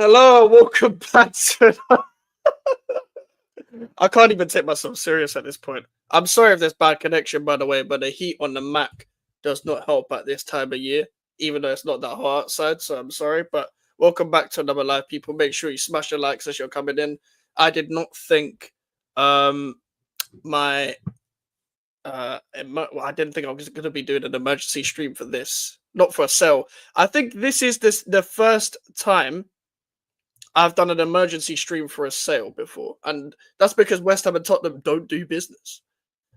Hello, welcome back to. I can't even take myself serious at this point. I'm sorry if there's bad connection, by the way, but the heat on the Mac does not help at this time of year, even though it's not that hot outside. So I'm sorry, but welcome back to another live. People, make sure you smash the likes as you're coming in. I did not think um my I didn't think I was going to be doing an emergency stream for this, not for a sale. I think this is the first time I've done an emergency stream for a sale before, and that's because West Ham and Tottenham don't do business.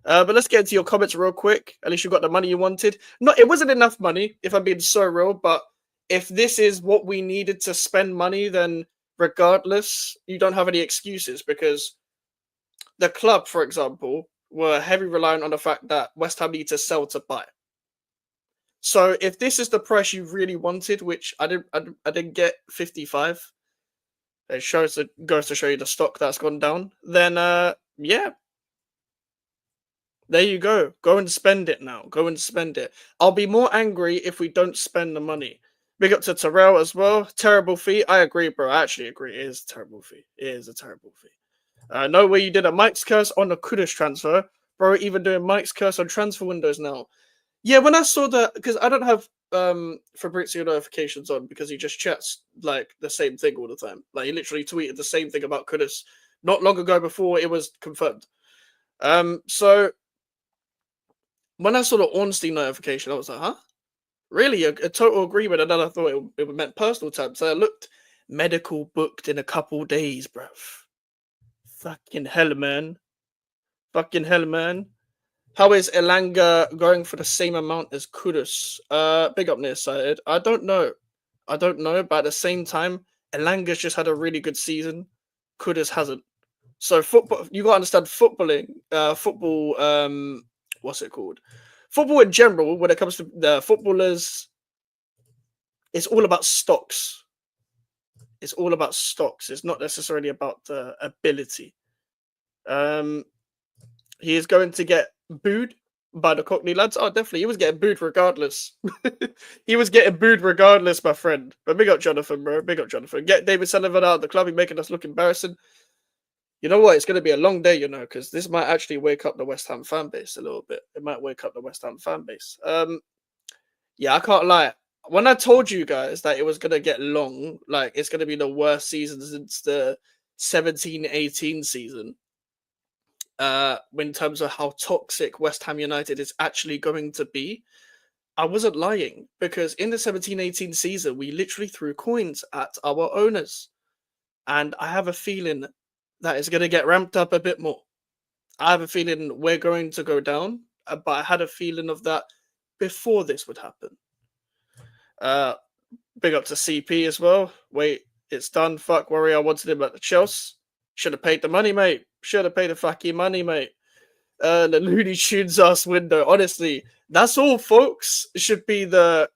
But let's get into your comments real quick. At least you got the money you wanted. No, it wasn't enough money, if I'm being so real, but if this is what we needed to spend money, then regardless, you don't have any excuses, because the club, for example, were heavily reliant on the fact that West Ham need to sell to buy. So if this is the price you really wanted, which I didn't get 55, it goes to show you the stock that's gone down. Then yeah, there you go. Go and spend it now. Go and spend it. I'll be more angry if we don't spend the money. Big up to Terrell as well. Terrible fee. I agree, bro. I actually agree. It is a terrible fee. It is a terrible fee. No way you did a Mike's curse on the Kudus transfer, bro. Even doing Mike's curse on transfer windows now. Yeah, when I saw that, because I don't have Fabrizio notifications on, because he just chats like the same thing all the time. Like, he literally tweeted the same thing about Kudus not long ago before it was confirmed. So when I saw the Ornstein notification, I was like, huh? Really? A total agreement? And then I thought it meant personal time. So I looked, medical booked in a couple days, bruv. Fucking hell, man. Fucking hell, man. How is Elanga going for the same amount as Kudus? Big up nearsighted. I don't know. But at the same time, Elanga's just had a really good season. Kudus hasn't. So football, you gotta understand football. What's it called? Football in general, when it comes to the footballers, it's all about stocks. It's all about stocks. It's not necessarily about the ability. He is going to get booed by the Cockney lads. Oh, definitely. He was getting booed regardless. He was getting booed regardless, my friend. But big up Jonathan, bro. Big up Jonathan. Get David Sullivan out of the club. He's making us look embarrassing. You know what? It's going to be a long day, because this might actually wake up the West Ham fan base a little bit. It might wake up the West Ham fan base. Yeah, I can't lie. When I told you guys that it was going to get long, like, it's going to be the worst season since the 17-18 season, in terms of how toxic West Ham United is actually going to be, I wasn't lying, because in the 17-18 season, we literally threw coins at our owners. And I have a feeling that it's going to get ramped up a bit more. I have a feeling we're going to go down, but I had a feeling of that before this would happen. Big up to CP as well. Wait, it's done. Fuck worry, I wanted him at the Chelsea. Should have paid the money, mate. Should have paid the fucking money, mate. The Looney Tunes ass window. Honestly, that's all, folks. Should be the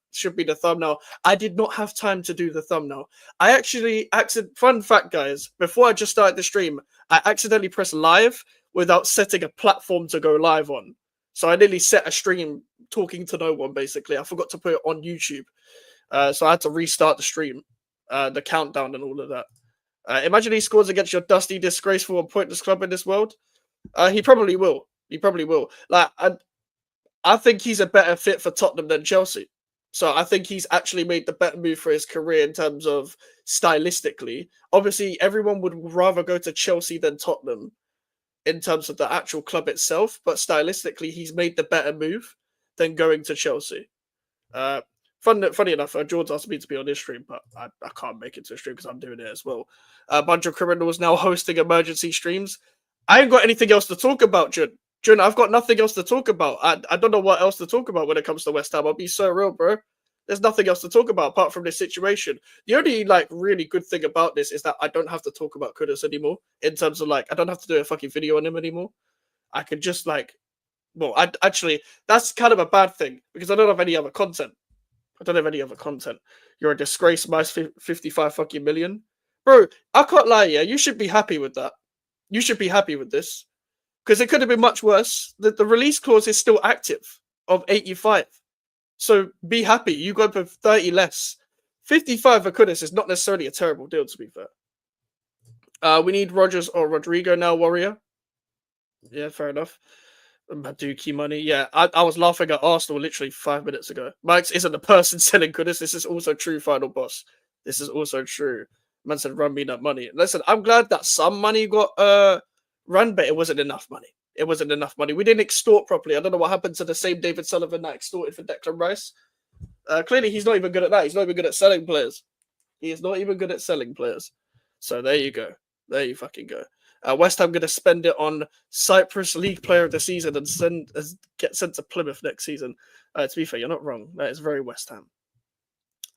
thumbnail. I did not have time to do the thumbnail. I actually fun fact, guys. Before I just started the stream, I accidentally pressed live without setting a platform to go live on. So I nearly set a stream talking to no one. Basically, I forgot to put it on YouTube. So I had to restart the stream, the countdown and all of that. Imagine he scores against your dusty, disgraceful, and pointless club in this world. He probably will. Like, I think he's a better fit for Tottenham than Chelsea. So I think he's actually made the better move for his career in terms of stylistically. Obviously, everyone would rather go to Chelsea than Tottenham in terms of the actual club itself. But stylistically, he's made the better move than going to Chelsea. Funny enough, George asked me to be on this stream, but I can't make it to a stream because I'm doing it as well. A bunch of criminals now hosting emergency streams. I ain't got anything else to talk about, Jun. I've got nothing else to talk about. I don't know what else to talk about when it comes to West Ham. I'll be so real, bro. There's nothing else to talk about apart from this situation. The only really good thing about this is that I don't have to talk about Kudus anymore. In terms of I don't have to do a fucking video on him anymore. I could just actually, that's kind of a bad thing because I don't have any other content. You're a disgrace, minus 55 fucking million. Bro, I can't lie, yeah. You should be happy with that. You should be happy with this. Because it could have been much worse. The release clause is still active of 85. So be happy. You go for 30 less 55 for Kudus is not necessarily a terrible deal, to be fair. We need Rogers or Rodrigo now, Warrior. Yeah, fair enough. Maduki money. Yeah, I was laughing at Arsenal literally 5 minutes ago. Mike's isn't the person selling Kudus. This is also true, final boss. This is also true. Man said, run me that money. Listen, I'm glad that some money got run, but it wasn't enough money. It wasn't enough money. We didn't extort properly. I don't know what happened to the same David Sullivan that extorted for Declan Rice. Clearly, he's not even good at that. He's not even good at selling players. He is not even good at selling players. So there you go. There you fucking go. West Ham going to spend it on Cyprus League Player of the Season and get sent to Plymouth next season. To be fair, you're not wrong. That is very West Ham.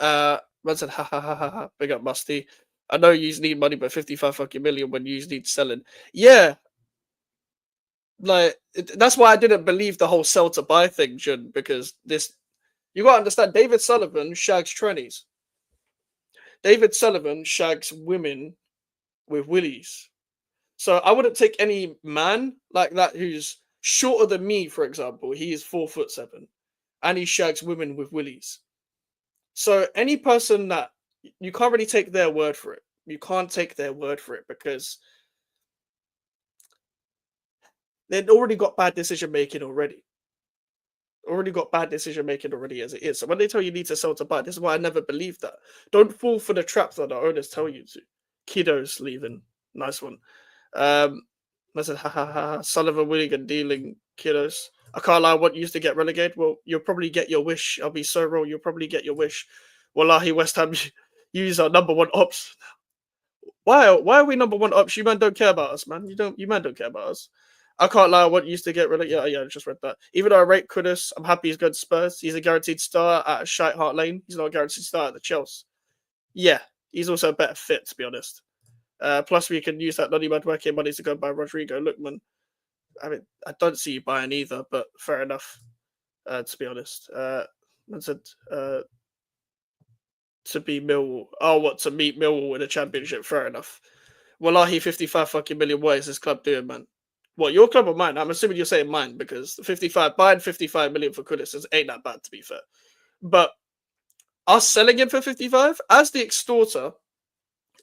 Man said, ha ha ha ha ha. Big up Musty. I know you need money, but 55 fucking million when you need selling. Yeah. Like, that's why I didn't believe the whole sell to buy thing, Jun, because this, you got to understand, David Sullivan shags trannies. David Sullivan shags women with willies. So I wouldn't take any man like that who's shorter than me, for example. He is 4'7", and he shags women with willies. So any person that you can't really take their word for it. You can't take their word for it because they've already got bad decision making already. Already got bad decision making already as it is. So when they tell you need to sell to buy, this is why I never believed that. Don't fall for the trap that the owners tell you to. Kiddo's leaving. Nice one. I said, ha ha ha. Sullivan winning and dealing Kiddos. I can't lie, I want you to get relegated. Well, you'll probably get your wish. I'll be so real. You'll probably get your wish. Wallahi, West Ham use our number one ops. Why are we number one ops? You man don't care about us, man. You man don't care about us. I can't lie, I want you to get relegated. Yeah, I just read that. Even though I rate Kudus, I'm happy he's going to Spurs. He's a guaranteed star at Shite Hart Lane. He's not a guaranteed star at the Chelsea. Yeah, he's also a better fit, to be honest. Plus, we can use that Noddy Madwake money to go buy Rodrigo. Look, man, I mean, I don't see you buying either, but fair enough, to be honest. I said to be Millwall. Oh, what, to meet Millwall in a championship? Fair enough. Wallahi, 55 fucking million. What is this club doing, man? What, your club or mine? I'm assuming you're saying mine because 55, buying 55 million for Kudus ain't that bad, to be fair. But us selling him for 55, as the extorter,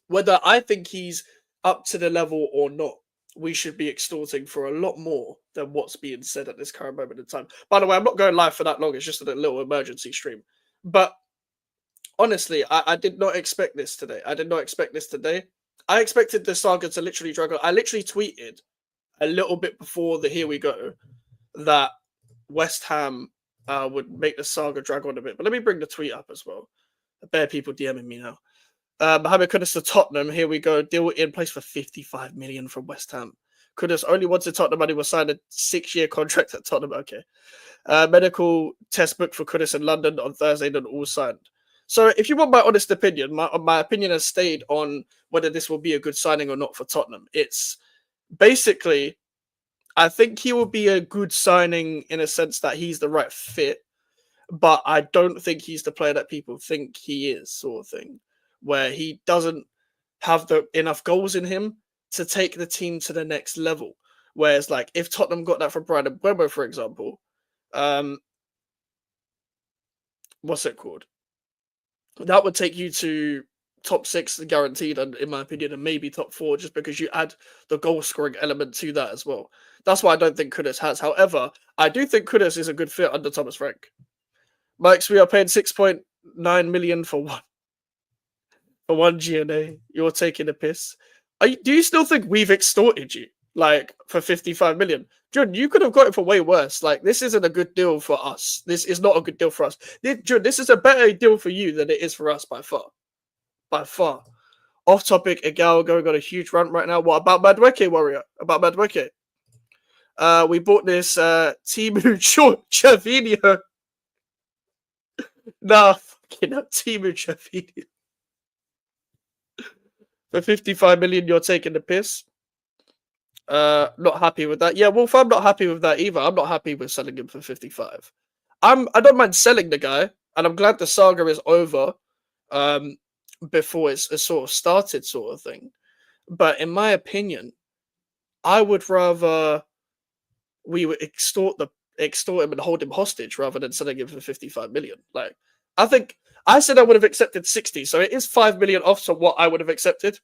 whether I think he's up to the level or not, we should be extorting for a lot more than what's being said at this current moment in time. By the way, I'm not going live for that long. It's just a little emergency stream. But honestly, I did not expect this today. I expected the saga to literally drag on. I literally tweeted a little bit before the Here We Go that West Ham would make the saga drag on a bit. But let me bring the tweet up as well. Bare people DMing me now. Mohamed Kudus to Tottenham. Here we go. Deal in place for 55 million from West Ham. Kudus only wanted Tottenham money, was signed a 6-year contract at Tottenham. Okay. Medical test booked for Kudus in London on Thursday, then all signed. So if you want my honest opinion, my opinion has stayed on whether this will be a good signing or not for Tottenham. It's basically, I think he will be a good signing in a sense that he's the right fit, but I don't think he's the player that people think he is, sort of thing, where he doesn't have enough goals in him to take the team to the next level. Whereas, like, if Tottenham got that from Brian Mbeumo, for example, what's it called? That would take you to top 6 guaranteed, and in my opinion, and maybe top 4, just because you add the goal scoring element to that as well. That's why I don't think Kudus has. However, I do think Kudus is a good fit under Thomas Frank. Mike's, we are paying 6.9 million for one GNA. You're taking a piss. Do you still think we've extorted you, like, for 55 million? John, you could have got it for way worse. Like, this isn't a good deal for us. This is not a good deal for us. John, this is a better deal for you than it is for us by far. By far. Off topic, Egalgo got a huge run right now. What about Madweke, Warrior? About Madweke? We bought this Timu Chavinho. Nah, fucking hell, Timu Chavinho. For 55 million, you're taking the piss. Not happy with that. Yeah, Wolf, I'm not happy with that either. I'm not happy with selling him for 55. I don't mind selling the guy, and I'm glad the saga is over before it's sort of started, sort of thing. But in my opinion, I would rather we would extort him and hold him hostage rather than selling him for 55 million. Like, I think I said I would have accepted 60, so it is 5 million off from what I would have accepted,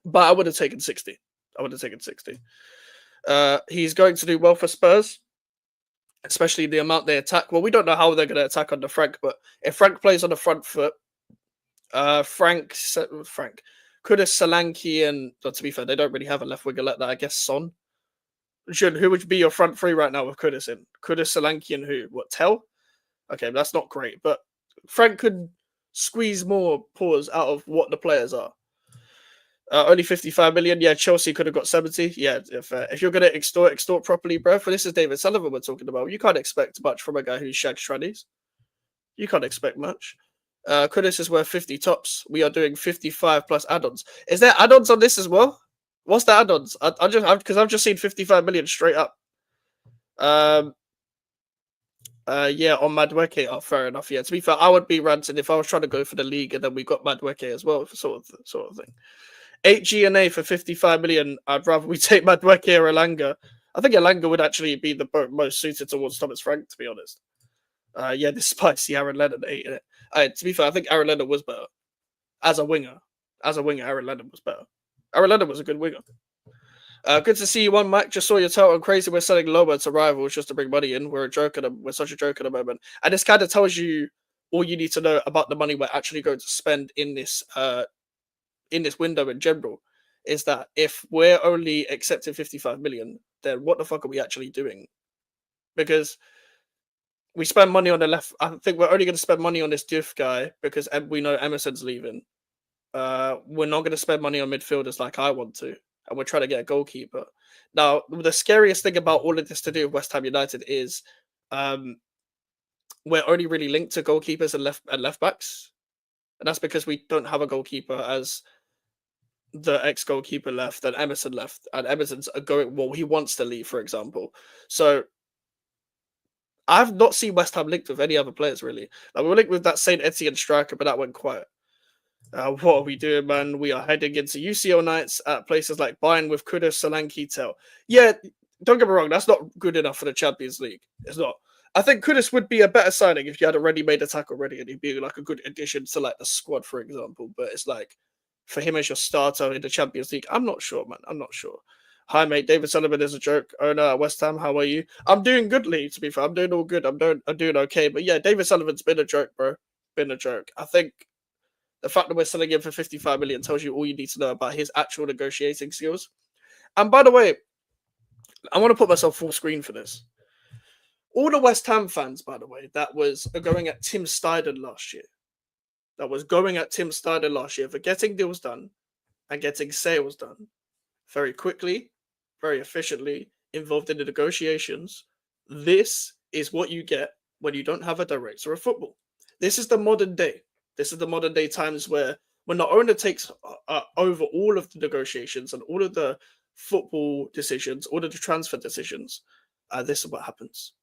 but I would have taken 60. I would have taken 60. He's going to do well for Spurs, especially the amount they attack. Well, we don't know how they're going to attack under Frank, but if Frank plays on the front foot, Frank, Kudus, Solanke, and to be fair, they don't really have a left winger like that. I guess Son. Who would be your front three right now with Kudus in? Kudus, Solanke, and who? What, Tell? Okay, that's not great, but Frank could squeeze more pause out of what the players are. Only 55 million. Yeah, Chelsea could have got 70. Yeah, if you're going to extort properly, bro. For this is David Sullivan we're talking about. You can't expect much from a guy who shags trannies. You can't expect much. Kudus is worth 50 tops. We are doing 55 plus add-ons. Is there add-ons on this as well? What's the add-ons? Because I've just seen 55 million straight up. Yeah, on Madueke. Oh, fair enough. Yeah, to be fair, I would be ranting if I was trying to go for the league and then we got Madueke as well, sort of thing. 8 GNA for 55 million. I'd rather we take Madueke or Elanga. I think Elanga would actually be the most suited towards Thomas Frank, to be honest. Yeah, despite the Aaron Lennon 8 in it. To be fair, I think Aaron Lennon was better as a winger. As a winger, Aaron Lennon was better. Aaron Lennon was a good winger. Good to see you on, Mike. Just saw your title. Crazy. We're selling Lobo to rivals just to bring money in. We're such a joke at the moment, and this kind of tells you all you need to know about the money we're actually going to spend in this window in general. Is that if we're only accepting 55 million, then what the fuck are we actually doing? Because we spend money on the left. I think we're only going to spend money on this Diouf guy because we know Emerson's leaving. We're not going to spend money on midfielders like I want to, and we're trying to get a goalkeeper. Now, the scariest thing about all of this to do with West Ham United is we're only really linked to goalkeepers and left backs, and that's because we don't have a goalkeeper as the ex-goalkeeper left and Emerson left, and Emerson's going. Well, he wants to leave, for example. So I've not seen West Ham linked with any other players really. Like, we were linked with that Saint Etienne striker, but that went quiet. What are we doing, man? We are heading into UCL nights at places like Bayern with Kudus, Solanke, Tel. Yeah, don't get me wrong, that's not good enough for the Champions League. It's not. I think Kudus would be a better signing if you had already made attack already, and he'd be like a good addition to like the squad, for example. But it's like for him as your starter in the Champions League, I'm not sure, man. I'm not sure. Hi, mate. David Sullivan is a joke. Owner at West Ham. How are you? I'm doing good, Lee. To be fair, I'm doing all good. I'm doing okay. But yeah, David Sullivan's been a joke, bro. Been a joke. I think the fact that we're selling him for 55 million tells you all you need to know about his actual negotiating skills. And by the way, I want to put myself full screen for this. All the West Ham fans, by the way, that was going at Tim Steidten last year. For getting deals done and getting sales done very quickly, very efficiently, involved in the negotiations. This is what you get when you don't have a director of football. This is the modern day. This is the modern day times where when the owner takes over all of the negotiations and all of the football decisions, all of the transfer decisions, this is what happens.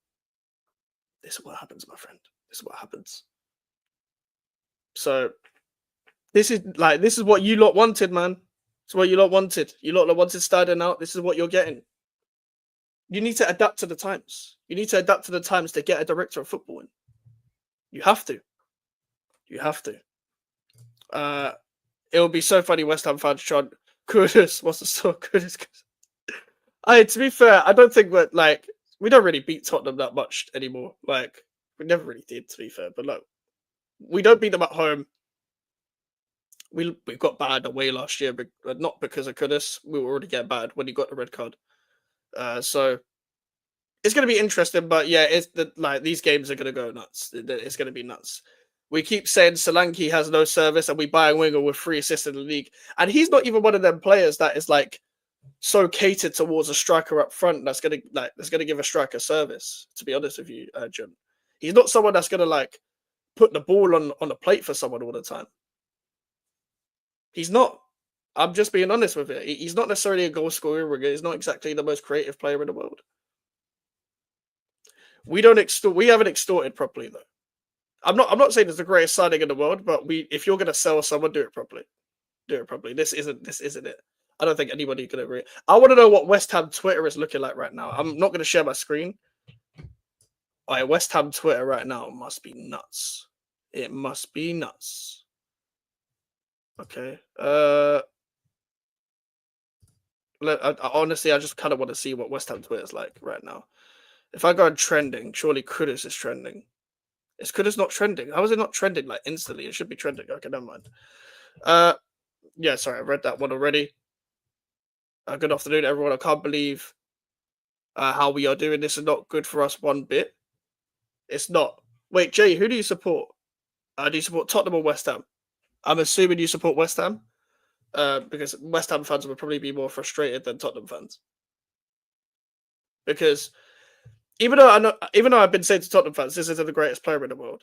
This is what happens, my friend. This is what happens. So this is what you lot wanted, man. It's what you lot wanted. You lot wanted starting out. This is what you're getting. You need to adapt to the times. You need to adapt to the times to get a director of football in. You have to. You have to. It would be so funny, West Ham fans trying Kudus. What's the story? Kudus. To be fair, I don't think we don't really beat Tottenham that much anymore. Like, we never really did, to be fair. But look, we don't beat them at home. We got bad away last year, but not because of Kudus. We were already getting bad when he got the red card. So it's going to be interesting. But yeah, these games are going to go nuts. It's going to be nuts. We keep saying Solanke has no service, and we buy a winger with 3 assists in the league, and he's not even one of them players that is like so catered towards a striker up front that's gonna give a striker service. To be honest with you, John, he's not someone that's gonna put the ball on the plate for someone all the time. He's not. I'm just being honest with it. He's not necessarily a goal scorer. He's not exactly the most creative player in the world. We haven't extorted properly though. I'm not saying it's the greatest signing in the world, but if you're gonna sell someone, do it properly. Do it properly. This isn't it. I don't think anybody can agree. I want to know what West Ham Twitter is looking like right now. I'm not going to share my screen. West Ham Twitter right now must be nuts. It must be nuts. Okay. Honestly, I just kind of want to see what West Ham Twitter is like right now. If I go on trending, surely Kudus is trending. Is Kudus not trending? How is it not trending like instantly? It should be trending. Okay, never mind. Yeah, sorry, I read that one already. Good afternoon, everyone. I can't believe how we are doing. This is not good for us one bit. It's not. Wait, Jay, who do you support? Do you support Tottenham or West Ham? I'm assuming you support West Ham. Because West Ham fans would probably be more frustrated than Tottenham fans. Because even though I've been saying to Tottenham fans, this isn't the greatest player in the world.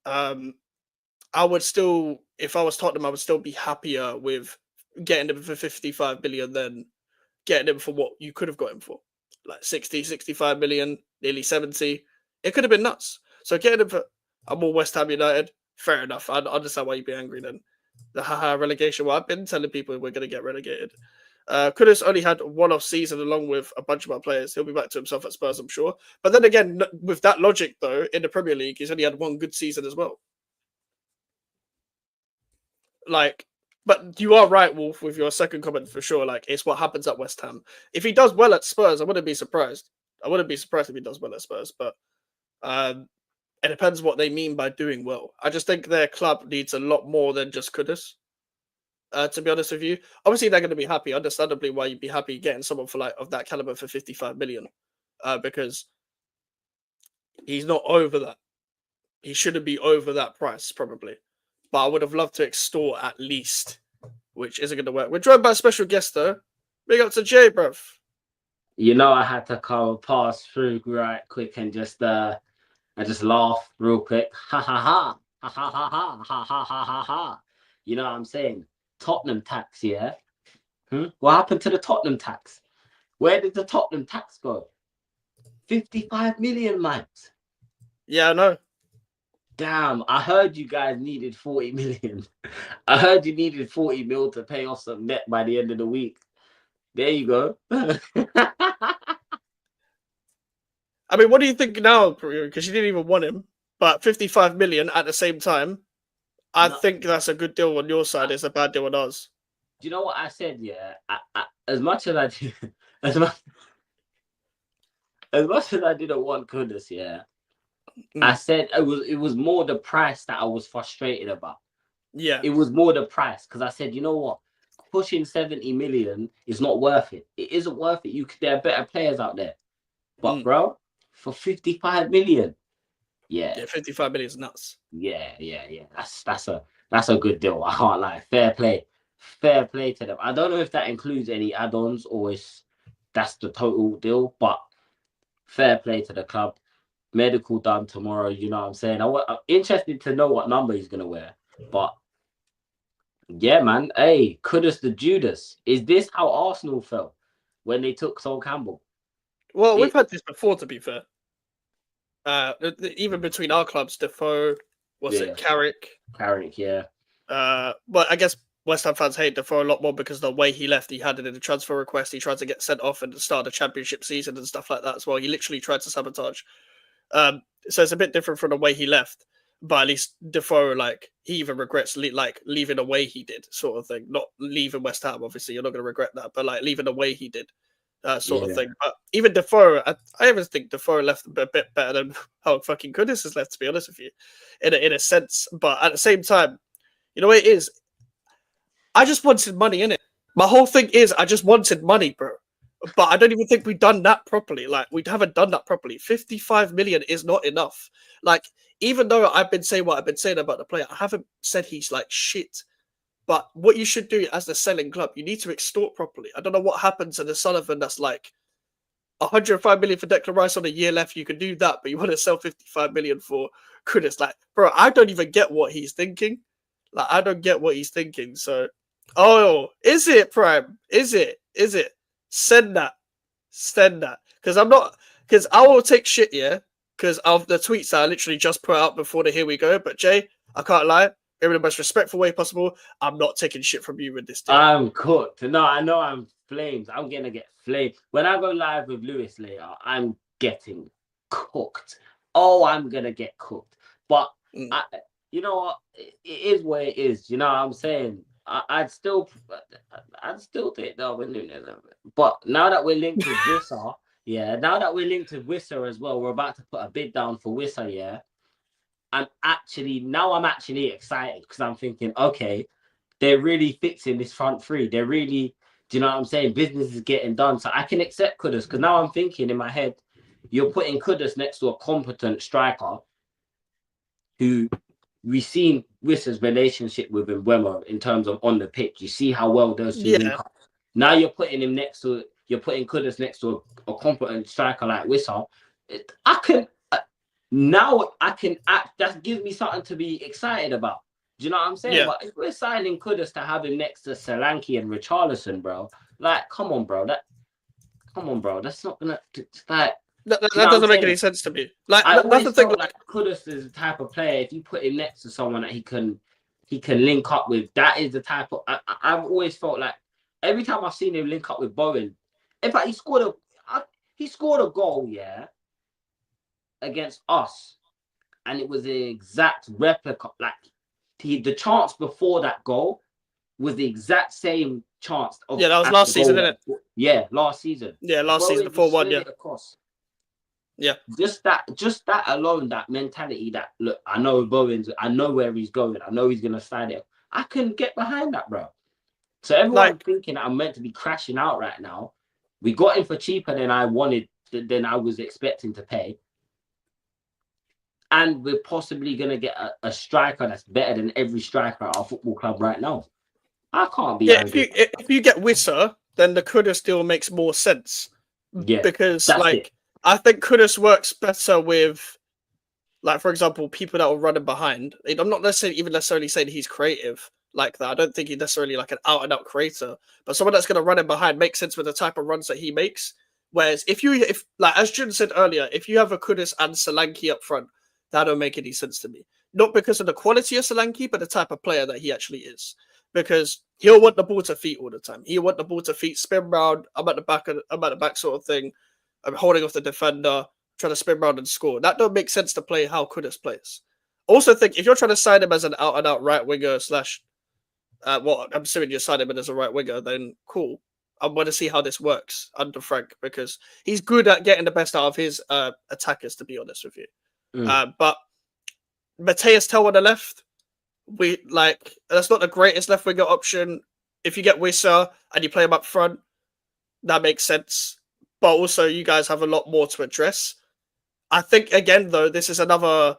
I would still, if I was Tottenham, I would still be happier with getting him for 55 million than getting him for what you could have got him for, like 60, 65 million, nearly 70. It could have been nuts. So getting him for, I'm all West Ham United. Fair enough. I understand why you'd be angry then. The haha relegation. Well, I've been telling people we're going to get relegated. Kudus only had one off season along with a bunch of our players. He'll be back to himself at Spurs, I'm sure. But then again, with that logic, though, in the Premier League, he's only had one good season as well. Like, but you are right, Wolf, with your second comment for sure. Like, it's what happens at West Ham. If he does well at Spurs, I wouldn't be surprised. I wouldn't be surprised if he does well at Spurs, but it depends what they mean by doing well. I just think their club needs a lot more than just Kudus. To be honest with you, obviously they're going to be happy. Understandably, why you'd be happy getting someone for like of that caliber for 55 million, because he's not over that. He shouldn't be over that price probably. But I would have loved to extort at least, which isn't going to work. We're joined by a special guest though. Big up to Jay, bruv. You know, I had to come pass through right quick and just laugh real quick. Ha ha ha. Ha ha ha ha ha ha ha ha ha. You know what I'm saying? Tottenham tax, yeah? What happened to the Tottenham tax? Where did the Tottenham tax go? 55 million, mate. Yeah, I know. Damn, I heard you guys needed 40 million. I heard you needed 40 mil to pay off some net by the end of the week. There you go. I mean, what do you think now? Because you didn't even want him, but 55 million at the same time, I think that's a good deal on your side. It's a bad deal on ours. Do you know what I said? Yeah, as much as I did, as much as I didn't want Kudus, yeah, I said it was more the price that I was frustrated about. Yeah, it was more the price because I said, you know what, pushing 70 million is not worth it. It isn't worth it. There are better players out there, but bro, for 55 million, yeah, 55 million is nuts. Yeah. That's a good deal. I can't lie. Fair play to them. I don't know if that includes any add-ons or that's the total deal, but fair play to the club. Medical done tomorrow. You know what I'm saying? I'm interested to know what number he's gonna wear, but yeah, man. Hey, Kudus the Judas. Is this how Arsenal felt when they took Sol Campbell? Well, we've had this before, to be fair. Even between our clubs, Defoe, Carrick, yeah. But I guess West Ham fans hate Defoe a lot more because the way he left, he had it in the transfer request. He tried to get sent off and start the championship season and stuff like that as well. He literally tried to sabotage. So it's a bit different from the way he left. But at least Defoe, like, he even regrets leaving the way he did, sort of thing. Not leaving West Ham, obviously, you're not going to regret that, but like leaving the way he did, sort of thing. But even Defoe, I even think Defoe left a bit better than how fucking Kudus has left, to be honest with you, in a sense. But at the same time, you know what it is? I just wanted money, innit? My whole thing is I just wanted money, bro. But I don't even think we've done that properly. Like, we haven't done that properly. 55 million is not enough. Like, even though I've been saying what I've been saying about the player, I haven't said he's like shit. But what you should do as the selling club, you need to extort properly. I don't know what happens to the Sullivan that's like 105 million for Declan Rice on a year left. You can do that, but you want to sell 55 million for Kudus. Like, bro, I don't even get what he's thinking. Like, I don't get what he's thinking. So, is it, Prime? Is it? Send that. Because I will take shit, yeah? Because of the tweets I literally just put out before the Here We Go. But Jay, I can't lie. In the most respectful way possible, I'm not taking shit from you with this deal. I'm cooked. No, I know I'm flames. I'm going to get flamed. When I go live with Lewis later, I'm getting cooked. Oh, I'm going to get cooked. But You know what? It is what it is. You know what I'm saying? I'd still take Darwin Núñez. But now that we're linked with Wissa, now that we're linked with Wissa as well, we're about to put a bid down for Wissa, yeah. I'm actually excited because I'm thinking, okay, they're really fixing this front three. They're really, do you know what I'm saying? Business is getting done. So I can accept Kudus because now I'm thinking in my head, you're putting Kudus next to a competent striker who we've seen Wissa's relationship with Mbeumo in terms of on the pitch. You see how well those two link up. Now you're putting Kudus next to a competent striker like Wissa. That gives me something to be excited about. Do you know what I'm saying? Yeah. But if we're signing Kudus to have him next to Solanke and Richarlison, bro, like, come on, bro. That's not gonna like. That doesn't make any sense to me. Like, I that's the thing. Like Kudus is the type of player. If you put him next to someone that he can link up with, that is the type of. I've always felt like every time I've seen him link up with Bowen, in fact, he scored a goal, against us, and it was the exact replica. Like the chance before that goal was the exact same chance. That was last season, isn't it? Yeah, last season. Yeah, last season, the 4-1. Yeah. Across. Yeah. Just that alone, that mentality that, look, I know Bowen's, I know where he's going, I know he's going to slide it. I can get behind that, bro. So everyone thinking that I'm meant to be crashing out right now, we got him for cheaper than I was expecting to pay. And we're possibly going to get a striker that's better than every striker at our football club right now. I can't be angry. If you get Wissa, then the Kudus deal makes more sense. Yeah. Because, I think Kudus works better with, like, for example, people that are running behind. I'm not necessarily saying he's creative like that. I don't think he's necessarily like an out-and-out creator. But someone that's going to run in behind makes sense with the type of runs that he makes. Whereas if like as Jun said earlier, if you have a Kudus and Solanke up front, that don't make any sense to me. Not because of the quality of Solanke, but the type of player that he actually is. Because he'll want the ball to feet all the time. He'll want the ball to feet, spin round. I'm at the back sort of thing. I'm holding off the defender, trying to spin round and score. That don't make sense to play how Kudus plays. Also think if you're trying to sign him as an out-and-out right winger / I'm assuming you sign him as a right winger, then cool. I want to see how this works under Frank because he's good at getting the best out of his attackers, to be honest with you. But Mateus Tel on the left, that's not the greatest left winger option. If you get Wissa and you play him up front, that makes sense. But also, you guys have a lot more to address. I think, again, though, this is another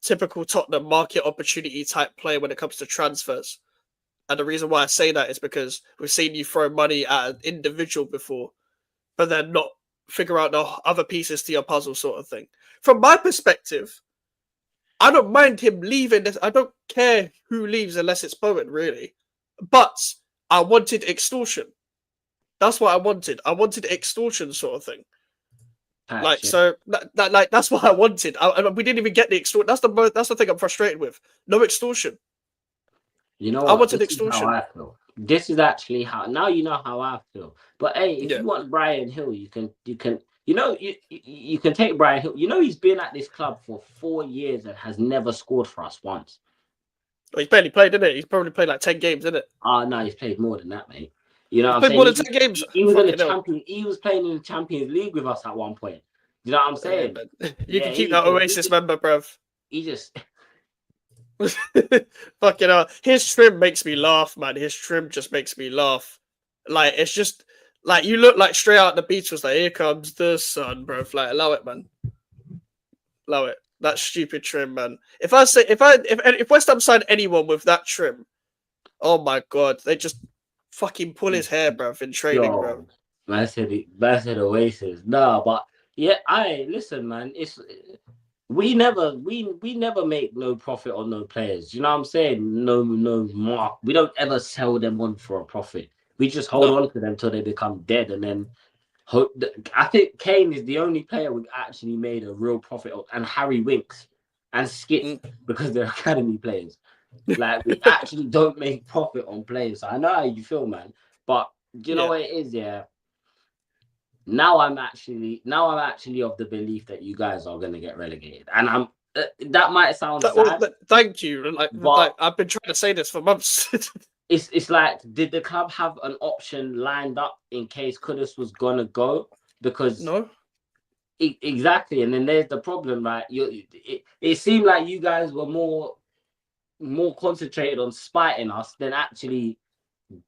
typical Tottenham market opportunity type play when it comes to transfers. And the reason why I say that is because we've seen you throw money at an individual before, but then not figure out the other pieces to your puzzle sort of thing. From my perspective, I don't mind him leaving this. I don't care who leaves unless it's Bowen, really. But I wanted extortion. That's what I wanted. I wanted extortion sort of thing. That's what I wanted. We didn't even get the extortion. That's the thing I'm frustrated with. No extortion. You know what? I wanted extortion. Is how I feel. This is actually how. Now you know how I feel. But hey, if you want Brian Hill, you can. You know, you can take Brian Hill. You know, he's been at this club for 4 years and has never scored for us once. Well, he's barely played, didn't it? He's probably played like 10 games, didn't it? No, he's played more than that, mate. You know, he's played more than 10 games. He was in the Champions. He was playing in the Champions League with us at one point. You know what I'm saying? You can keep that Oasis member, bruv. He just. Fucking hell. His trim makes me laugh, man. His trim just makes me laugh. Like, it's just like you look like straight out the Beatles. Like, here comes the sun, bro. Like, allow it, man. Allow it. That stupid trim, man. If West Ham signed anyone with that trim, oh my god, they just fucking pull his hair, bro, in training, bro. Man said Oasis. No, but yeah, listen, man. We never make no profit on no players. You know what I'm saying? No mark. We don't ever sell them on for a profit. We just hold on to them till they become dead, and then hope. I think Kane is the only player we've actually made a real profit on, and Harry Winks and Skip because they're academy players. Like we actually don't make profit on players. So I know how you feel, man. But you know what it is, yeah. Now I'm actually of the belief that you guys are going to get relegated, and that might sound Well, sad, thank you. Like but I've been trying to say this for months. it's like, did the club have an option lined up in case Kudus was gonna go? Because No. exactly, and then there's the problem, right? It seemed like you guys were more concentrated on spiting us than actually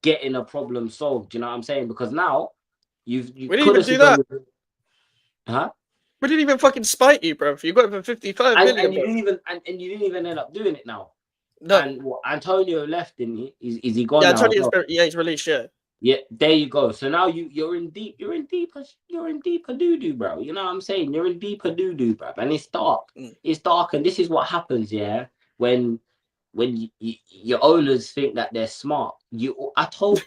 getting a problem solved. Do you know what I'm saying? Because now you We didn't even Kudus do is that. on, huh? We didn't even fucking spite you, bro. You got it for 55 million, And you bro. didn't even and you didn't even end up doing it now. No. And what, Antonio left, didn't he? Is he gone Yeah, now as Antonio's well? he's released, yeah. Yeah, there you go. So now you're in deeper doo doo, bro. You know what I'm saying? You're in deeper doo doo, bro. And it's dark. Mm. It's dark, and this is what happens, yeah. When your owners think that they're smart, I told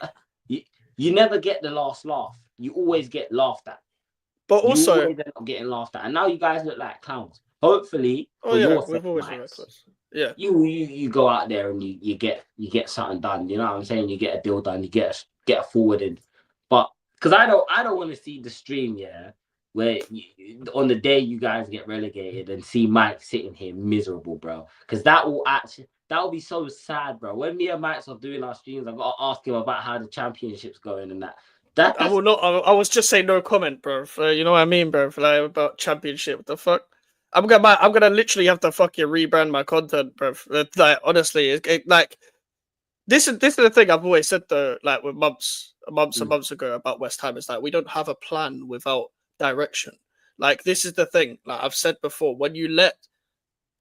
you, you never get the last laugh. You always get laughed at. But You also, always end up getting laughed at, and now you guys look like clowns. Hopefully, oh for yeah, your sake, we've always been Max, reckless. Yeah. you go out there and you get something done. You know what I'm saying? You get a deal done. You get a forward in. But because I don't want to see the stream, yeah, where on the day you guys get relegated and see Mike sitting here miserable, bro. Because that will be so sad, bro. When me and Mike's are doing our streams, I've got to ask him about how the championship's going and that. I will not. I was just saying no comment, bro. You know what I mean, bro? Like about championship. What the fuck? I'm gonna literally have to fucking rebrand my content, bro. Like honestly, like this is the thing I've always said though. Like with months and months ago about West Ham is like we don't have a plan without direction. Like this is the thing. Like I've said before, when you let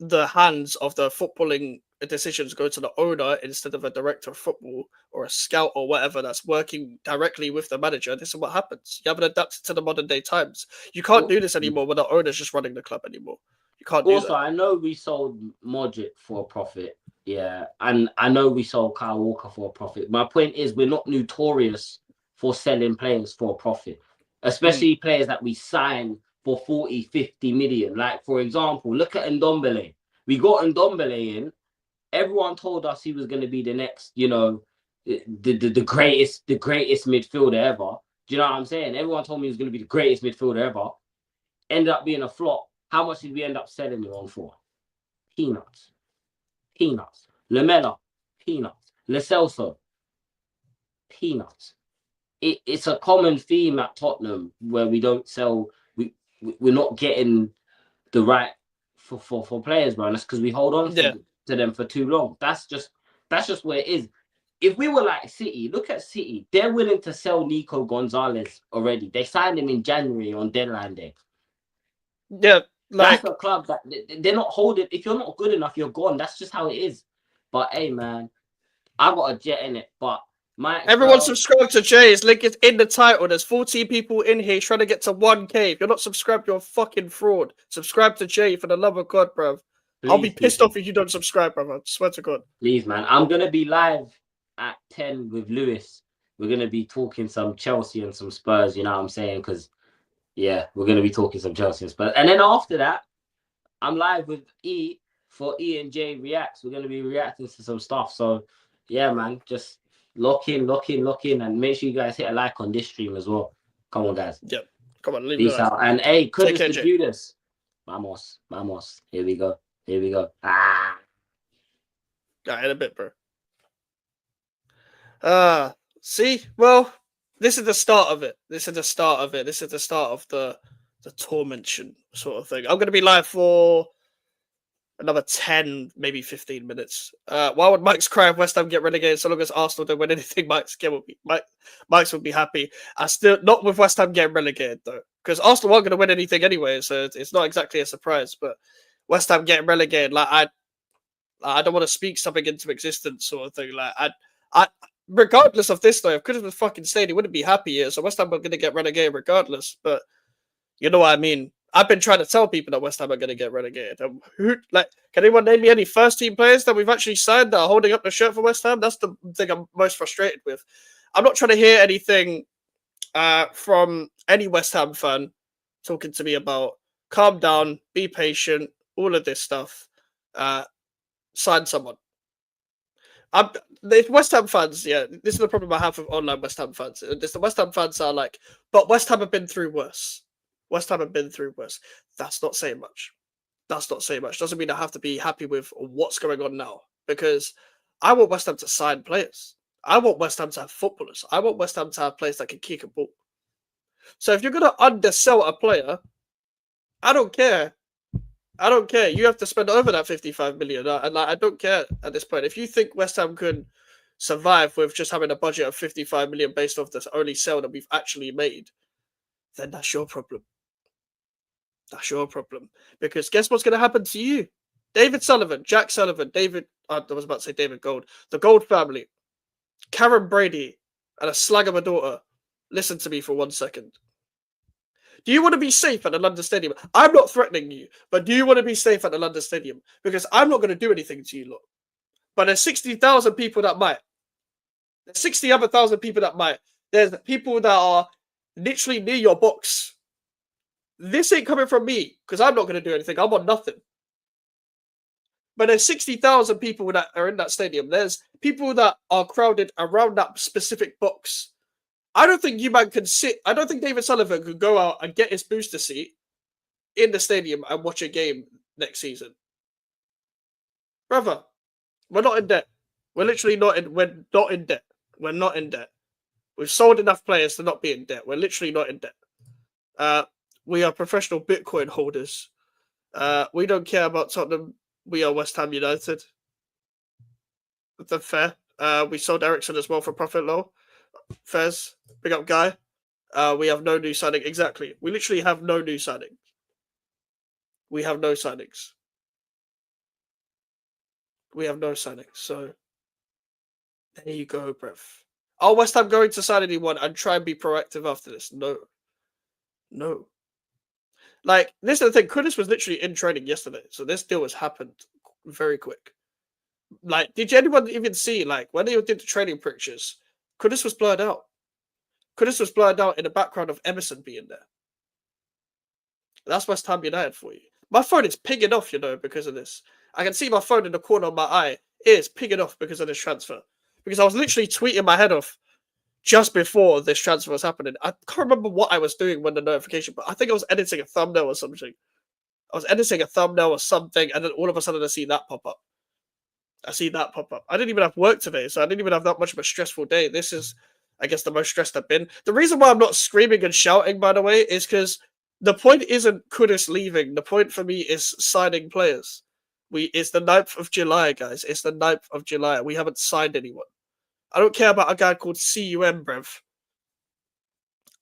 the hands of the footballing decisions go to the owner instead of a director of football or a scout or whatever that's working directly with the manager, this is what happens. You haven't adapted to the modern day times. You can't do this anymore when the owner's just running the club anymore. You can't do Also, that. I know we sold Modric for a profit. Yeah. And I know we sold Kyle Walker for a profit. My point is, we're not notorious for selling players for a profit, especially players that we sign for 40, 50 million. Like, for example, look at Ndombele. We got Ndombele in. Everyone told us he was going to be the next, the greatest midfielder ever. Do you know what I'm saying? Everyone told me he was going to be the greatest midfielder ever. Ended up being a flop. How much did we end up selling him on for? Peanuts. Peanuts. Lamella. Peanuts. Lo Celso. Peanuts. It's a common theme at Tottenham where we don't sell. We're not getting the right for players, bro. And that's because we hold on to them for too long. That's just where it is. If we were like City, look at City. They're willing to sell Nico Gonzalez already. They signed him in January on deadline day. Yeah, That's like a club that they're not holding. If you're not good enough, you're gone. That's just how it is. But hey, man, I got a jet in it. But everyone subscribe to Jay's link is in the title. There's 14 people in here trying to get to 1K. If you're not subscribed, you're a fucking fraud. Subscribe to Jay for the love of God, bro. I'll be pissed off if you don't subscribe, bro. I swear to God. Please, man. I'm gonna be live at 10 with Lewis. We're gonna be talking some Chelsea and some Spurs. You know what I'm saying? Because yeah, we're gonna be talking some Chelsea and Spurs. And then after that, I'm live with E for E and J Reacts. We're gonna be reacting to some stuff. So yeah, man, just lock in, and make sure you guys hit a like on this stream as well. Come on, guys. Yep. Come on, leave Peace it out. And hey, Kudus care, to Jay. Judas. Vamos. Here we go. Ah. Yeah, in a bit, bro. See? Well, this is the start of it. This is the start of the torment sort of thing. I'm going to be live for another 10, maybe 15 minutes. Why would Mike's cry if West Ham get relegated? So long as Arsenal don't win anything, Mike's would be happy. I still not with West Ham getting relegated though, because Arsenal aren't going to win anything anyway, so it's not exactly a surprise. But West Ham getting relegated, like I don't want to speak something into existence, sort of thing. Like I regardless of this though, if Kudus was fucking stayed, he wouldn't be happy here. So West Ham are going to get relegated regardless. But you know what I mean. I've been trying to tell people that West Ham are going to get relegated. Can anyone name me any first team players that we've actually signed that are holding up the shirt for West Ham? That's the thing I'm most frustrated with. I'm not trying to hear anything from any West Ham fan talking to me about calm down, be patient, all of this stuff. Sign someone. The West Ham fans, yeah, this is the problem I have with online West Ham fans. The West Ham fans are like, but West Ham have been through worse. West Ham have been through worse. That's not saying much. That's not saying much. Doesn't mean I have to be happy with what's going on now, because I want West Ham to sign players. I want West Ham to have footballers. I want West Ham to have players that can kick a ball. So if you're going to undersell a player, I don't care. I don't care. You have to spend over that 55 million. And I don't care at this point. If you think West Ham can survive with just having a budget of 55 million based off this only sale that we've actually made, then that's your problem. That's your problem. Because guess what's going to happen to you? David Sullivan, Jack Sullivan, I was about to say David Gold, the Gold family, Karen Brady, and a slag of a daughter. Listen to me for 1 second. Do you want to be safe at the London Stadium? I'm not threatening you, but do you want to be safe at the London Stadium? Because I'm not going to do anything to you lot. But there's 60,000 people that might. There's 60 other thousand people that might. There's people that are literally near your box. This ain't coming from me, because I'm not going to do anything. I'm on nothing. But there's 60,000 people that are in that stadium. There's people that are crowded around that specific box. I don't think you man can sit. I don't think David Sullivan could go out and get his booster seat in the stadium and watch a game next season. Brother, we're not in debt. We're literally not in. We're not in debt. We're not in debt. We've sold enough players to not be in debt. We're literally not in debt. We are professional Bitcoin holders. We don't care about Tottenham. We are West Ham United. That's fair. We sold Ericsson as well for profit low. Fez, big up guy. We have no new signing. Exactly. We literally have no new signing. We have no signings. We have no signings. So there you go, bruv. Are West Ham going to sign anyone and try and be proactive after this? No. No. Like, this is the thing. Kudus was literally in training yesterday. So this deal has happened very quick. Like, did anyone even see, like, when they did the training pictures, Kudus was blurred out. Kudus was blurred out in the background of Emerson being there. That's West Ham United for you. My phone is pinging off, because of this. I can see my phone in the corner of my eye. It is pinging off because of this transfer. Because I was literally tweeting my head off just before this transfer was happening. I can't remember what I was doing when the notification, but I think I was editing a thumbnail or something. I was editing a thumbnail or something, and then all of a sudden I see that pop up. I didn't even have work today, so I didn't even have that much of a stressful day. This is, I guess, the most stressed I've been. The reason why I'm not screaming and shouting, by the way, is because the point isn't Kudus leaving. The point for me is signing players. It's the 9th of July, guys. It's the 9th of July. We haven't signed anyone. I don't care about a guy called CUM, bruv.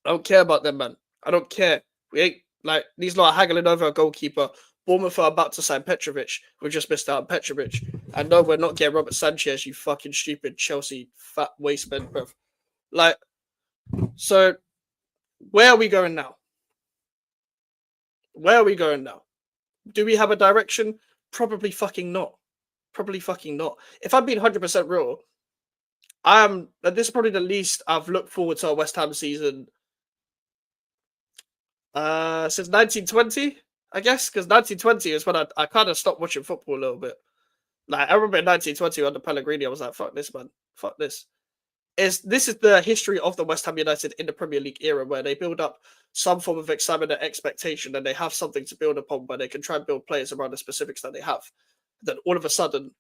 I don't care about them, man. I don't care. We ain't, like, these lot are haggling over a goalkeeper. Bournemouth are about to sign Petrovic. We just missed out on Petrovic. And no, we're not getting Robert Sanchez, you fucking stupid Chelsea fat wasteman, bruv. Like, so, where are we going now? Where are we going now? Do we have a direction? Probably fucking not. Probably fucking not. If I'm being 100% real, this is probably the least I've looked forward to a West Ham season since 1920, I guess, because 1920 is when I kind of stopped watching football a little bit. Like, I remember in 1920 under Pellegrini, I was like, fuck this, man. Fuck this. This is the history of the West Ham United in the Premier League era, where they build up some form of excitement and expectation, and they have something to build upon where they can try and build players around the specifics that they have. Then all of a sudden,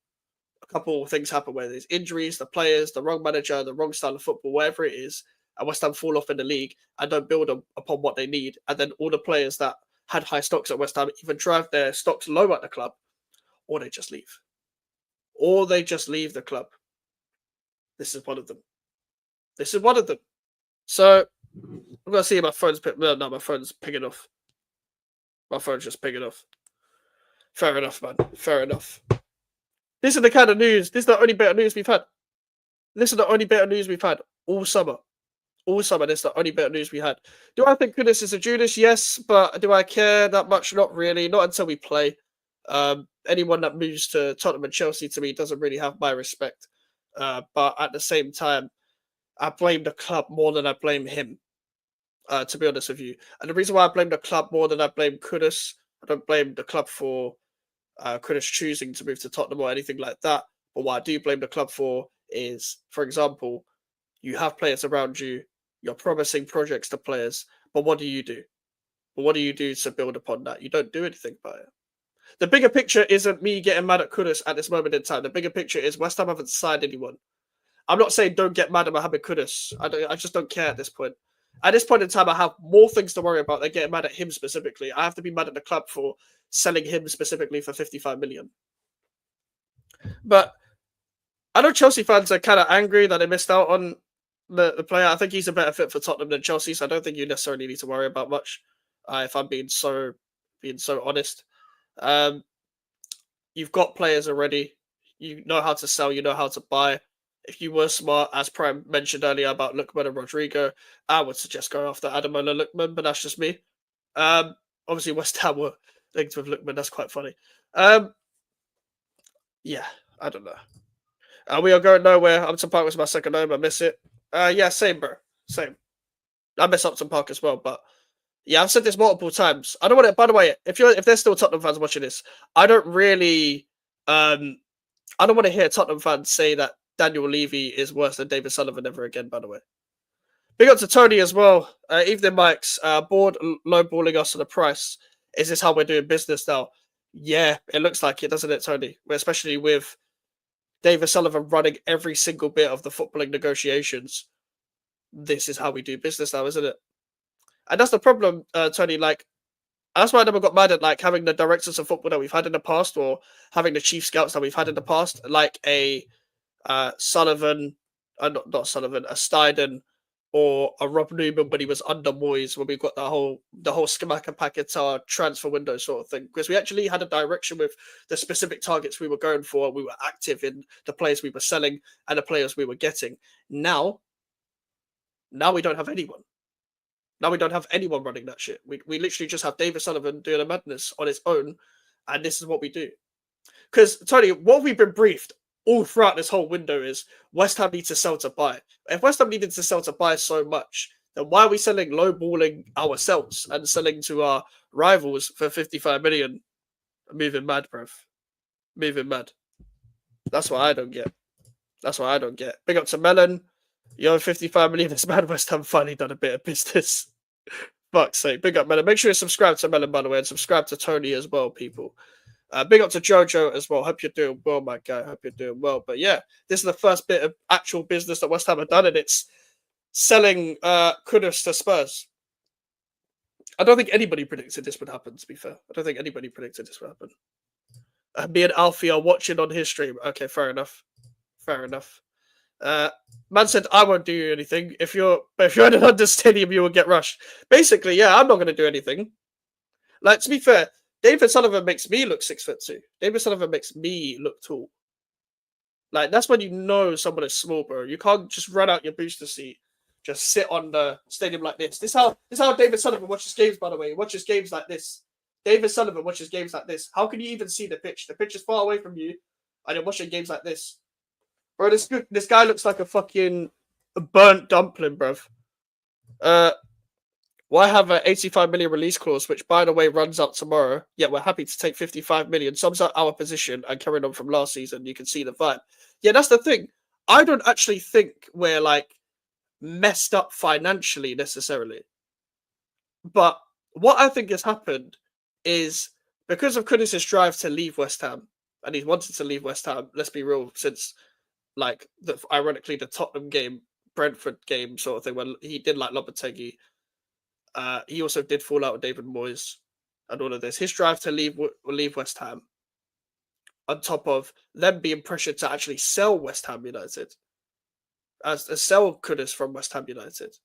a couple of things happen where there's injuries, the players, the wrong manager, the wrong style of football, whatever it is, and West Ham fall off in the league and don't build upon what they need. And then all the players that had high stocks at West Ham even drive their stocks low at the club, or they just leave. Or they just leave the club. This is one of them. So, I'm going to see my phone's my phone's picking off. My phone's just picking off. Fair enough, man. Fair enough. This is the kind of news. This is the only bit of news we've had. All summer. This is the only bit of news we had. Do I think Kudus is a Judas? Yes, but do I care that much? Not really. Not until we play. Anyone that moves to Tottenham and Chelsea, to me, doesn't really have my respect. But at the same time, I blame the club more than I blame him, to be honest with you. And the reason why I blame the club more than I blame Kudus, I don't blame the club for Kudus choosing to move to Tottenham or anything like that. But what I do blame the club for is, for example, you have players around you, you're promising projects to players, but what do you do? But what do you do to build upon that? You don't do anything about it. The bigger picture isn't me getting mad at Kudus at this moment in time. The bigger picture is West Ham haven't signed anyone. I'm not saying don't get mad at Mohamed Kudus. I just don't care at this point. At this point in time, I have more things to worry about than getting mad at him specifically. I have to be mad at the club for selling him specifically for 55 million. But I know Chelsea fans are kind of angry that they missed out on the player. I think he's a better fit for Tottenham than Chelsea, so I don't think you necessarily need to worry about much. If I'm being so honest, you've got players already. You know how to sell. You know how to buy. If you were smart, as Prime mentioned earlier about Lookman and Rodrigo, I would suggest going after Ademola Lookman, but that's just me. Obviously, West Ham were linked with Lookman. That's quite funny. Yeah, I don't know. We are going nowhere. Upton Park was my second home. I miss it. Yeah, same, bro. Same. I miss Upton Park as well, but yeah, I've said this multiple times. I don't want to. By the way, if there's still Tottenham fans watching this, I don't really. I don't want to hear Tottenham fans say that Daniel Levy is worse than David Sullivan ever again. By the way, big up to Tony as well. Evening, Mike's board lowballing us on the price. Is this how we're doing business now? Yeah, it looks like it, doesn't it, Tony? Especially with David Sullivan running every single bit of the footballing negotiations. This is how we do business now, isn't it? And that's the problem, Tony. Like, that's why I never got mad at like having the directors of football that we've had in the past, or having the chief scouts that we've had in the past, like a Sullivan, not Sullivan, a Steiden, or a Rob Newman when he was under Moyes, when we got the whole Skamaka Paquetá transfer window sort of thing. Because we actually had a direction with the specific targets we were going for. We were active in the players we were selling and the players we were getting. Now we don't have anyone. Now we don't have anyone running that shit. We literally just have David Sullivan doing a madness on his own, and this is what we do. Because, Tony, what we've been briefed all throughout this whole window is West Ham need to sell to buy. If West Ham needed to sell to buy so much, then why are we selling lowballing ourselves and selling to our rivals for 55 million? Moving mad, bruv. Moving mad. That's what I don't get. Big up to Mellon. Yo, 55 million. This man West Ham finally done a bit of business. Fuck's sake. Big up, Mellon. Make sure you subscribe to Mellon, by the way, and subscribe to Tony as well, people. Big up to Jojo as well. Hope you're doing well, my guy. Hope you're doing well. But yeah, this is the first bit of actual business that West Ham have done, and it's selling Kudus to Spurs. I don't think anybody predicted this would happen, to be fair. I don't think anybody predicted this would happen. Me and Alfie are watching on his stream. Okay, fair enough. Man said, I won't do anything. If you're in an under stadium, you will get rushed. Basically, yeah, I'm not going to do anything. Like, to be fair, David Sullivan makes me look 6'2". David Sullivan makes me look tall. Like, that's when you know someone is small, bro. You can't just run out your booster seat, just sit on the stadium like this. This is how David Sullivan watches games, by the way. He watches games like this. David Sullivan watches games like this. How can you even see the pitch? The pitch is far away from you, and you're watching games like this. Bro, this guy looks like a fucking burnt dumpling, bruv. Why have an 85 million release clause, which, by the way, runs out tomorrow? Yeah, we're happy to take 55 million. Sums up our position and carrying on from last season. You can see the vibe. Yeah, that's the thing. I don't actually think we're, like, messed up financially, necessarily. But what I think has happened is, because of Kudus' drive to leave West Ham, and he's wanted to leave West Ham, let's be real, since, like, ironically, the Tottenham game, Brentford game sort of thing, when he did like Lopetegui. He also did fall out with David Moyes and all of this. His drive to leave West Ham, on top of them being pressured to actually sell West Ham United, as sell Kudus from West Ham United.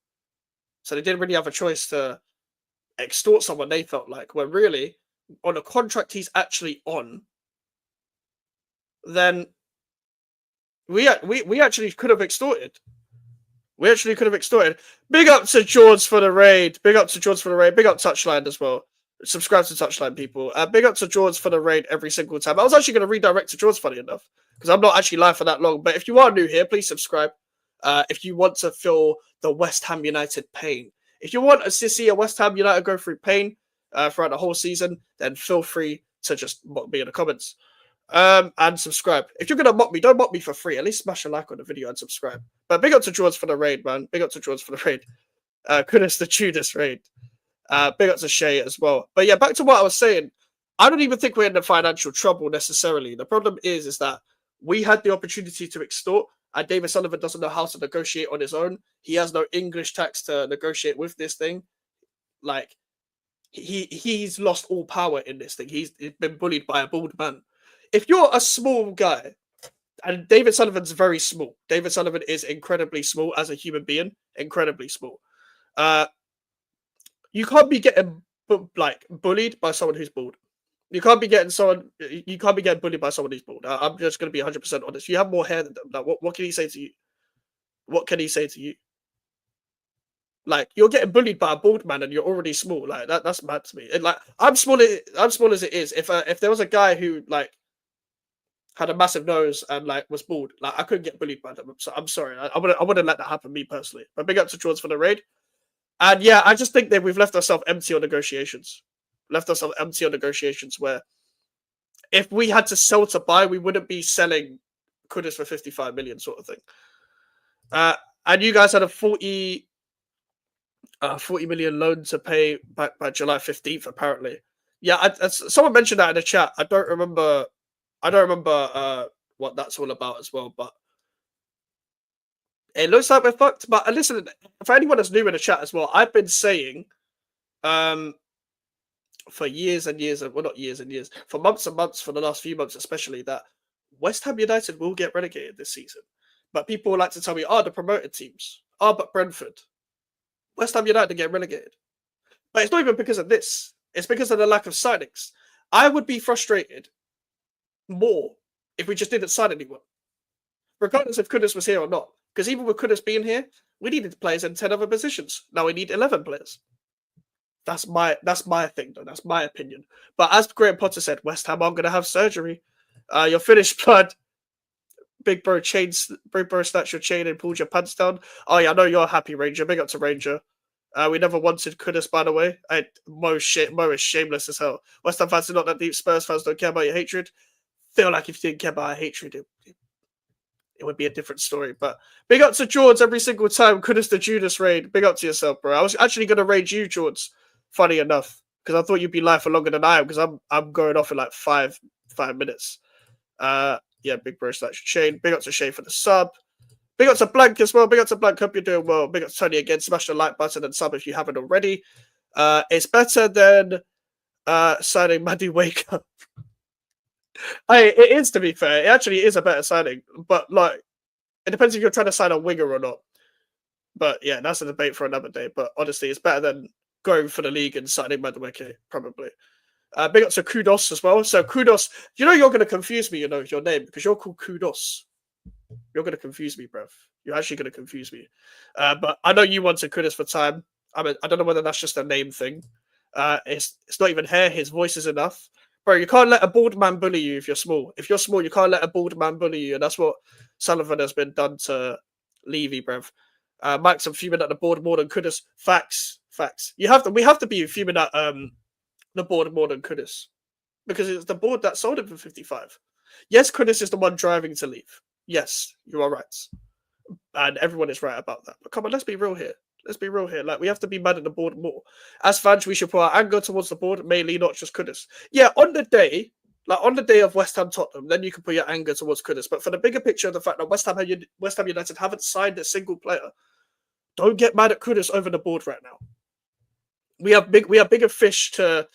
So they didn't really have a choice to extort someone, they felt like, when really, on a contract he's actually on, then we actually could have extorted. Big up to George for the raid. Big up Touchline as well. Subscribe to Touchline, people. Big up to George for the raid every single time. I was actually going to redirect to George, funny enough, because I'm not actually live for that long. But if you are new here, please subscribe. If you want to feel the West Ham United pain. If you want to see a West Ham United go through pain throughout the whole season, then feel free to just mock me in the comments. And subscribe. If you're gonna mock me, don't mock me for free. At least smash a like on the video and subscribe. But big up to George for the raid, man. Kudus the Judas raid. Big up to Shay as well. But yeah, back to what I was saying. I don't even think we're in the financial trouble necessarily. The problem is that we had the opportunity to extort, and David Sullivan doesn't know how to negotiate on his own. He has no English tax to negotiate with this thing. Like, he's lost all power in this thing. He's been bullied by a bald man. If you're a small guy, and David Sullivan's very small. David Sullivan is incredibly small as a human being, incredibly small. You can't be getting bullied by someone who's bald. You can't be getting bullied by someone who's bald. I'm just going to be 100% honest. You have more hair than them. Like, what can he say to you? What can he say to you? Like, you're getting bullied by a bald man and you're already small. Like, that's mad to me. And like, I'm small as it is. If there was a guy who like had a massive nose and like was bald, like I couldn't get bullied by them. So I'm sorry. I wouldn't let that happen, me personally. But big up to George for the raid. And yeah, I just think that we've left ourselves empty on negotiations. Where if we had to sell to buy, we wouldn't be selling Kudus for 55 million sort of thing. And you guys had a 40 million loan to pay back by July 15th, apparently. Yeah, someone mentioned that in the chat. I don't remember what that's all about as well, but it looks like we're fucked. But listen, for anyone that's new in the chat as well, I've been saying for years and years, well, not years and years, for months and months, for the last few months especially, that West Ham United will get relegated this season. But people like to tell me, the promoted teams. But Brentford. West Ham United get relegated. But it's not even because of this. It's because of the lack of signings. I would be frustrated more if we just didn't sign anyone. Regardless if Kudus was here or not. Because even with Kudus being here, we needed players in 10 other positions. Now we need 11 players. That's my thing, though. That's my opinion. But as Graham Potter said, West Ham are going to have surgery. Your finished blood. Big bro snatched your chain and pulled your pants down. Oh yeah, I know you're happy, Ranger. Big up to Ranger. We never wanted Kudus, by the way. Mo is shameless as hell. West Ham fans are not that deep. Spurs fans don't care about your hatred. Feel like if you didn't care about our hatred, it would be a different story. But big up to George every single time. Kudus the Judas raid. Big up to yourself, bro. I was actually going to raid you, George. Funny enough, because I thought you'd be live for longer than I am. Because I'm going off in like five minutes. Yeah, big bro slash Shane. Big up to Shane for the sub. Big up to Blank as well. Big up to Blank. Hope you're doing well. Big up to Tony again. Smash the like button and sub if you haven't already. It's better than signing Maddie Wake Up. It is, to be fair. It actually is a better signing. But like, it depends if you're trying to sign a winger or not. But yeah, that's a debate for another day. But honestly, it's better than going for the league and signing Maddie Wake Up, probably. Big up to Kudus as well. So Kudus, you're going to confuse me, your name, because you're called Kudus. You're going to confuse me, bruv. You're actually going to confuse me. But I know you wanted Kudus for time. I mean, I don't know whether that's just a name thing. It's not even hair. His voice is enough. Bro, you can't let a bald man bully you if you're small. If you're small, you can't let a bald man bully you. And that's what Sullivan has been done to Levy, bruv. Max, I'm fuming at the board more than Kudus. Facts. We have to be fuming at the board more than Kudus, because it's the board that sold him for 55. Yes, Kudus is the one driving to leave. Yes, you are right, and everyone is right about that. But come on, let's be real here. Like, we have to be mad at the board more. As fans, we should put our anger towards the board, mainly, not just Kudus. Yeah, on the day of West Ham Tottenham, then you can put your anger towards Kudus. But for the bigger picture of the fact that West Ham United haven't signed a single player, don't get mad at Kudus over the board right now. We have bigger fish to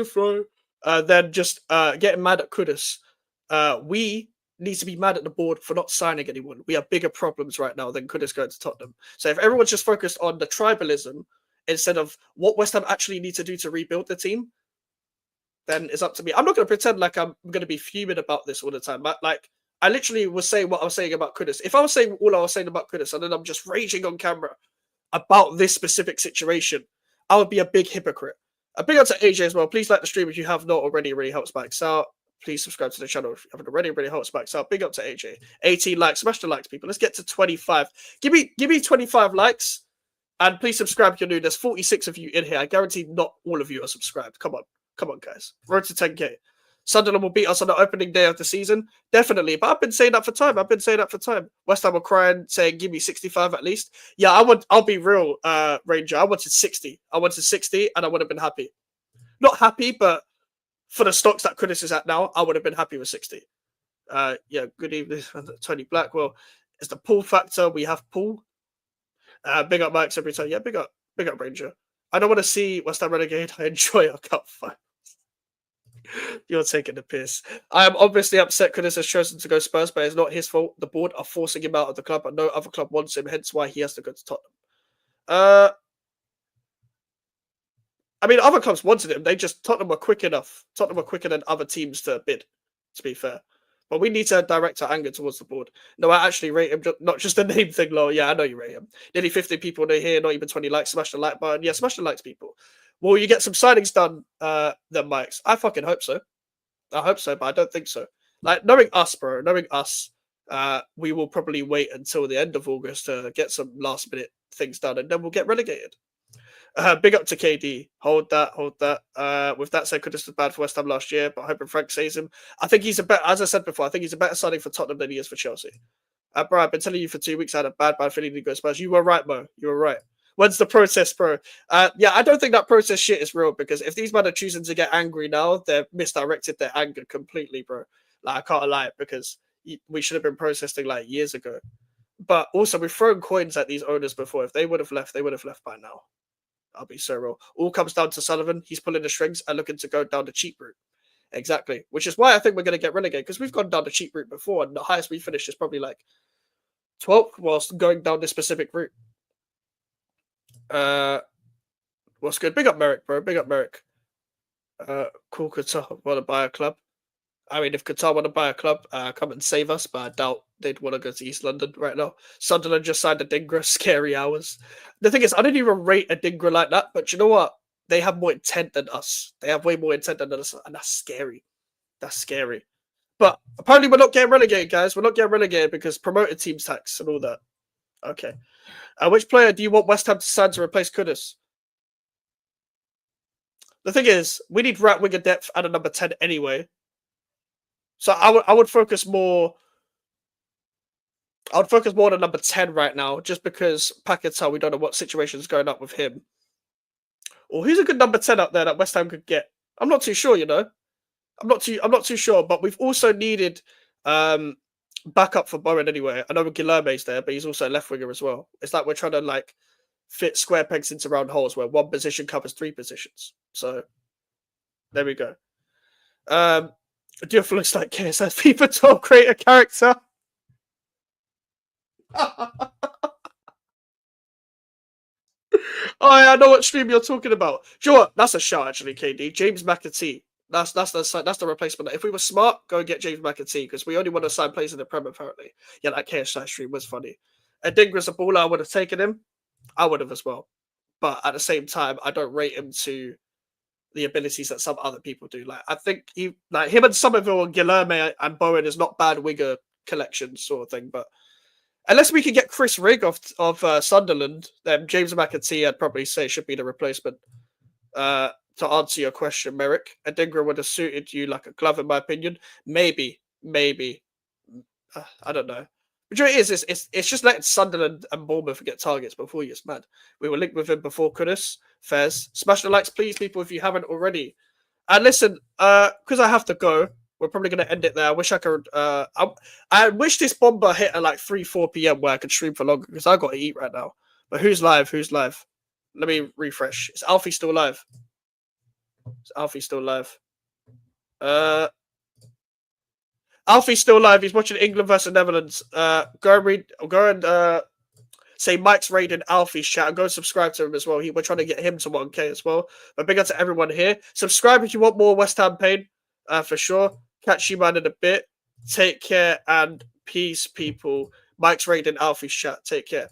fry than just getting mad at Kudus. We need to be mad at the board for not signing anyone. We have bigger problems right now than Kudus going to Tottenham. So if everyone's just focused on the tribalism instead of what West Ham actually need to do to rebuild the team, then it's up to me. I'm not going to pretend like I'm going to be fuming about this all the time. But like, I literally was saying what I was saying about Kudus. If I was saying all I was saying about Kudus and then I'm just raging on camera about this specific situation, I would be a big hypocrite. A big up to AJ as well. Please like the stream if you have not already. It really helps Max out. Please subscribe to the channel if you haven't already. It really helps Max out. Big up to AJ. 18 likes. Smash the likes, people. Let's get to 25. Give me 25 likes. And please subscribe if you're new. There's 46 of you in here. I guarantee not all of you are subscribed. Come on, guys. Road to 10K. Sunderland will beat us on the opening day of the season. Definitely. But I've been saying that for time. West Ham were crying, saying, give me 65 at least. Yeah, I'll be real, Ranger. I wanted 60. And I would have been happy. Not happy, but for the stocks that Kudus is at now, I would have been happy with 60. Yeah, good evening, Tony Blackwell. It's the pull factor. We have pull. Big up Max every time. Yeah, big up Ranger. I don't want to see West Ham relegated. I enjoy our cup fight. You're taking the piss. I am obviously upset Kudus has chosen to go Spurs, but it's not his fault. The board are forcing him out of the club, and no other club wants him, hence why he has to go to Tottenham. I mean, other clubs wanted him. Tottenham were quick enough. Tottenham were quicker than other teams to bid, to be fair. But we need to direct our anger towards the board. No, I actually rate him, not just a name thing, lol. Yeah, I know you rate him. Nearly 50 people are here, not even 20 likes. Smash the like button. Yeah, smash the likes, people. Will you get some signings done, then, Mikes? I fucking hope so. I hope so, but I don't think so. Like, knowing us, bro, we will probably wait until the end of August to get some last-minute things done, and then we'll get relegated. Big up to KD. Hold that. With that said, Kudus was bad for West Ham last year, but I hope Frank saves him. I think he's a better, as I said before, I think he's a better signing for Tottenham than he is for Chelsea. Bro, I've been telling you for 2 weeks I had a bad feeling to go Spurs. You were right, Mo. You were right. When's the process, bro? Yeah, I don't think that process shit is real, because if these men are choosing to get angry now, they've misdirected their anger completely, bro. Like, I can't lie, because we should have been protesting like years ago. But also, we've thrown coins at these owners before. If they would have left, they would have left by now. I'll be so real. All comes down to Sullivan. He's pulling the strings and looking to go down the cheap route. Exactly. Which is why I think we're going to get relegated, because we've gone down the cheap route before, and the highest we finished is probably like 12th whilst going down this specific route. What's good? Big up Merrick, bro. Big up Merrick. Cool Qatar want to buy a club. I mean, if Qatar want to buy a club, come and save us, but I doubt they'd want to go to East London right now. Sunderland just signed Adingra. Scary hours. The thing is, I don't even rate Adingra like that, but you know what? They have more intent than us. They have way more intent than us, and that's scary. That's scary. But apparently we're not getting relegated, guys. We're not getting relegated because promoted teams tax and all that. Okay. Which player do you want West Ham to sign to replace Kudus? The thing is, we need right winger depth at a number 10 anyway. So I would focus more. I would focus more on number 10 right now, just because Paquetá, we don't know what situation is going up with him. Or who's a good number 10 up there that West Ham could get? I'm not too sure, you know. I'm not too sure, but we've also needed backup for Bowen anyway. I know Guilherme's there, but he's also a left winger as well. It's like we're trying to like fit square pegs into round holes where one position covers 3 positions. So there we go. Diouf looks like KSS FIFA 12 creator character. Oh, yeah, I know what stream you're talking about. Do you know what? That's a shout, actually, KD. James McAtee. That's the replacement. If we were smart, go and get James McAtee, because we only want to sign players in the Prem, apparently. Yeah, that KSI stream was funny. Adingra's a baller. I would have taken him. I would have as well. But at the same time, I don't rate him to the abilities that some other people do. Like, I think him and Somerville and Guilherme and Bowen is not bad winger collection sort of thing, but unless we can get Chris Rigg of Sunderland, then James McAtee, I'd probably say, should be the replacement. To answer your question, Merrick, Adingra would have suited you like a glove, in my opinion. Maybe. I don't know. But you know what it is? It's just letting Sunderland and Bournemouth get targets before you. It's mad. We were linked with him before Kudus. Fairs. Smash the likes, please, people, if you haven't already. And listen, because I have to go, we're probably going to end it there. I wish I could. I wish this bomber hit at like 3-4 p.m. where I could stream for longer, because I got to eat right now. But who's live? Let me refresh. Is Alfie still live? Alfie's still live. Alfie's still live. He's watching England versus Netherlands. Go and say Mike's raiding Alfie's chat, and go subscribe to him as well. We're trying to get him to 1K as well. But big up to everyone here. Subscribe if you want more West Ham pain, for sure. Catch you man in a bit. Take care and peace, people. Mike's raiding Alfie's chat. Take care.